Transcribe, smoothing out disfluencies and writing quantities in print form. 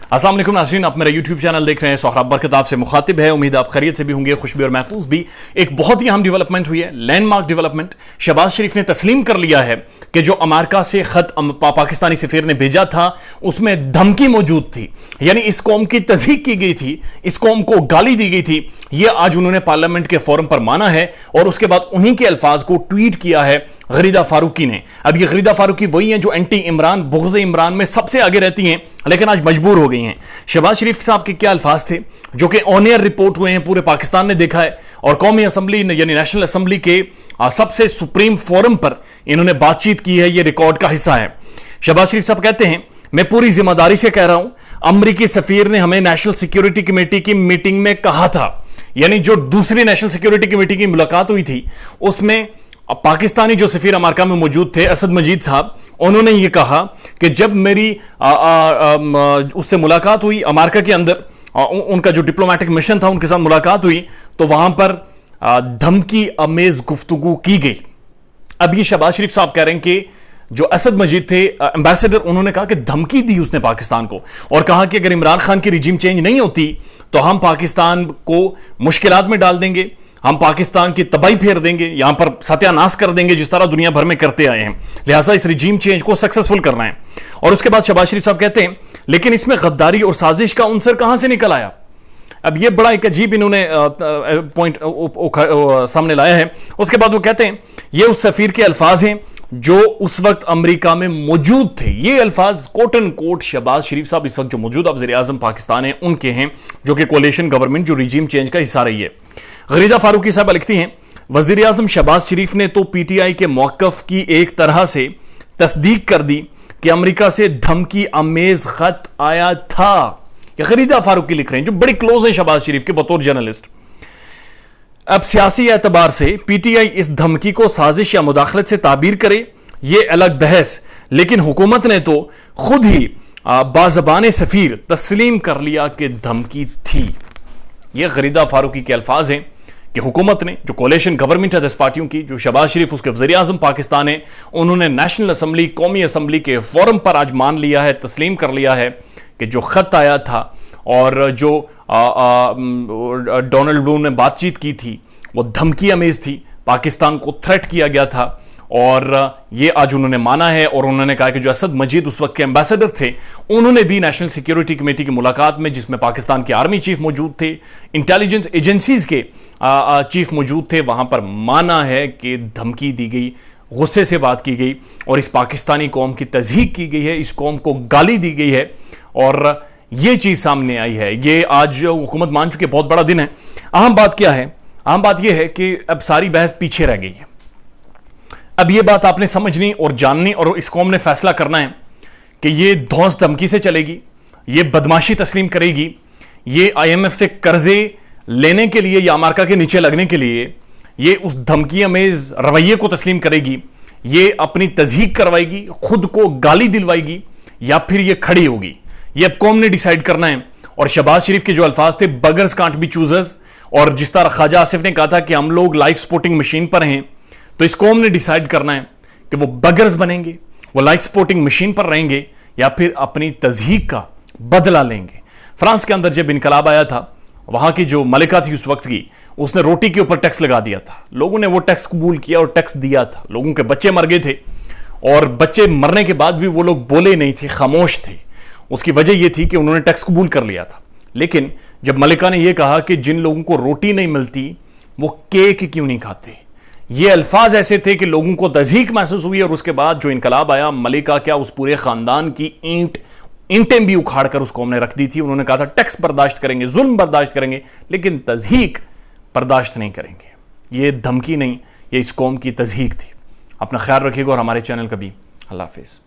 अस्सलाम वालेकुम नाज़रीन, आप मेरा यूट्यूब चैनल देख रहे हैं। सोहराब बरकत आपसे मुखातिब है। उम्मीद आप खैरियत से भी होंगे, खुश भी और महफूज भी। एक बहुत ही अहम डेवलपमेंट हुई है, लैंडमार्क डेवलपमेंट। शहबाज शरीफ ने तस्लीम कर लिया है कि जो अमेरिका से खत पाकिस्तानी सफीर ने भेजा था उसमें धमकी मौजूद थी, यानी इस कौम की तज़हीक की गई थी, इस कौम को गाली दी गई थी। यह आज उन्होंने पार्लियामेंट के फोरम पर माना है और उसके बाद उन्हीं के अल्फाज को ट्वीट किया है गरीदा फारूकी ने। अब ये गरीदा फारूकी वही हैं जो एंटी इमरान, बुग़्ज़ इमरान में सबसे आगे रहती हैं, लेकिन आज मजबूर हो गई हैं। शहबाज शरीफ साहब के क्या अल्फाज थे जो कि ऑन एयर रिपोर्ट हुए हैं, पूरे पाकिस्तान ने देखा है, और कौमी असम्बली यानी नेशनल असम्बली के सबसे सुप्रीम फोरम पर इन्होंने बातचीत की है। यह रिकॉर्ड का हिस्सा है। शहबाज शरीफ साहब कहते हैं, मैं पूरी जिम्मेदारी से कह रहा हूं, अमरीकी सफीर ने हमें नेशनल सिक्योरिटी कमेटी की मीटिंग में कहा था, यानी जो दूसरी नेशनल सिक्योरिटी कमेटी की मुलाकात हुई थी उसमें पाकिस्तानी जो सफीर अमेरिका में मौजूद थे, असद मजीद साहब, उन्होंने ये कहा कि जब मेरी उससे मुलाकात हुई अमेरिका के अंदर, उनका जो डिप्लोमेटिक मिशन था उनके साथ मुलाकात हुई, तो वहां पर धमकी अमेज गुफ्तगू की गई। अब ये शहबाज शरीफ साहब कह रहे हैं कि जो असद मजीद थे एम्बेसडर, उन्होंने कहा कि धमकी दी उसने पाकिस्तान को और कहा कि अगर इमरान खान की रिजीम चेंज नहीं होती तो हम पाकिस्तान को मुश्किलात में डाल देंगे, हम पाकिस्तान की तबाही फेर देंगे, यहां पर सत्यानाश कर देंगे जिस तरह दुनिया भर में करते आए हैं, लिहाजा इस रिजीम चेंज को सक्सेसफुल करना है। और उसके बाद शहबाज शरीफ साहब कहते हैं, लेकिन इसमें गद्दारी और साजिश का उनसर कहां से निकल आया। अब यह बड़ा एक अजीब इन्होंने पॉइंट सामने लाया है। उसके बाद वो कहते हैं, ये उस सफीर के अल्फाज हैं जो उस वक्त अमेरिका में मौजूद थे। ये अल्फाज कोट एंड कोट शहबाज शरीफ साहब इस वक्त जो मौजूदा वज़ीर आज़म पाकिस्तान है उनके हैं, जो कि कोalition गवर्नमेंट जो रिजीम चेंज का हिस्सा रही है। गरीदा फारूकी साहब लिखती हैं, वज़ीर आज़म शहबाज शरीफ ने तो पीटीआई के मौक़िफ़ की एक तरह से तस्दीक कर दी कि अमेरिका से धमकी अमेज खत आया था। ये गरीदा फारूकी लिख रहे हैं जो बड़ी क्लोज है शहबाज शरीफ के बतौर जर्नलिस्ट। अब सियासी एतबार से पीटीआई इस धमकी को साजिश या मुदाखलत से ताबीर करे, यह अलग बहस, लेकिन हुकूमत ने तो खुद ही बाज़बान सफीर तस्लीम कर लिया कि धमकी थी। यह गरीदा फारूकी के अल्फाज हैं कि हुकूमत ने, जो कोalition गवर्नमेंट है 10 पार्टियों की, जो शहबाज शरीफ उसके वज़ीर आज़म पाकिस्तान है, उन्होंने नेशनल असम्बली, कौमी असम्बली के फोरम पर आज मान लिया है, तस्लीम कर लिया है कि जो खत आया था और जो डोनाल्ड ब्लू ने बातचीत की थी वो धमकी अमेज थी, पाकिस्तान को थ्रेट किया गया था, और ये आज उन्होंने माना है। और उन्होंने कहा कि जो असद मजीद उस वक्त के एम्बेसडर थे, उन्होंने भी नेशनल सिक्योरिटी कमेटी की मुलाकात में, जिसमें पाकिस्तान के आर्मी चीफ मौजूद थे, इंटेलिजेंस एजेंसीज के चीफ मौजूद थे, वहां पर माना है कि धमकी दी गई, गुस्से से बात की गई और इस पाकिस्तानी कौम की तज़हीक की गई है, इस कौम को गाली दी गई है, और ये चीज सामने आई है। ये आज हुकूमत मान चुकी है, बहुत बड़ा दिन है। अहम बात क्या है? अहम बात यह है कि अब सारी बहस पीछे रह गई है। अब यह बात आपने समझनी और जाननी, और इस कौम ने फैसला करना है कि ये धौंस धमकी से चलेगी, ये बदमाशी तस्लीम करेगी, ये IMF से कर्जे लेने के लिए या अमेरिका के नीचे लगने के लिए ये उस धमकी अमेज रवैये को तस्लीम करेगी, ये अपनी तज़हीक करवाएगी, खुद को गाली दिलवाएगी, या फिर ये खड़ी होगी। ये अब कौम ने डिसाइड करना है। और शहबाज शरीफ के जो अल्फाज थे, बगर्स कांट बी चूजर्स, और जिस तरह ख्वाजा आसिफ ने कहा था कि हम लोग लाइफ स्पोर्टिंग मशीन पर हैं, तो इस कौम ने डिसाइड करना है कि वो बगर्स बनेंगे, वो लाइफ स्पोर्टिंग मशीन पर रहेंगे, या फिर अपनी तज़हीक का बदला लेंगे। फ्रांस के अंदर जब इनकलाब आया था, वहां की जो मलिका थी उस वक्त की, उसने रोटी के ऊपर टैक्स लगा दिया था। लोगों ने वो टैक्स कबूल किया और टैक्स दिया था। लोगों के बच्चे मर गए थे, और बच्चे मरने के बाद भी वो लोग बोले नहीं थे, खामोश थे। उसकी वजह यह थी कि उन्होंने टैक्स कबूल कर लिया था। लेकिन जब मलिका ने यह कहा कि जिन लोगों को रोटी नहीं मिलती वो केक क्यों नहीं खाते, ये अल्फाज ऐसे थे कि लोगों को तज़हीक महसूस हुई। और उसके बाद जो इनकलाब आया, मलिका क्या, उस पूरे खानदान की ईंटें भी उखाड़ कर उस कौम ने रख दी थी। उन्होंने कहा था टैक्स बर्दाश्त करेंगे, जुल्म बर्दाश्त करेंगे, लेकिन तज़हीक बर्दाश्त नहीं करेंगे। ये धमकी नहीं, ये इस कौम की तज़हीक थी। अपना ख्याल रखिएगा और हमारे चैनल का भी। अल्लाह हाफिज़।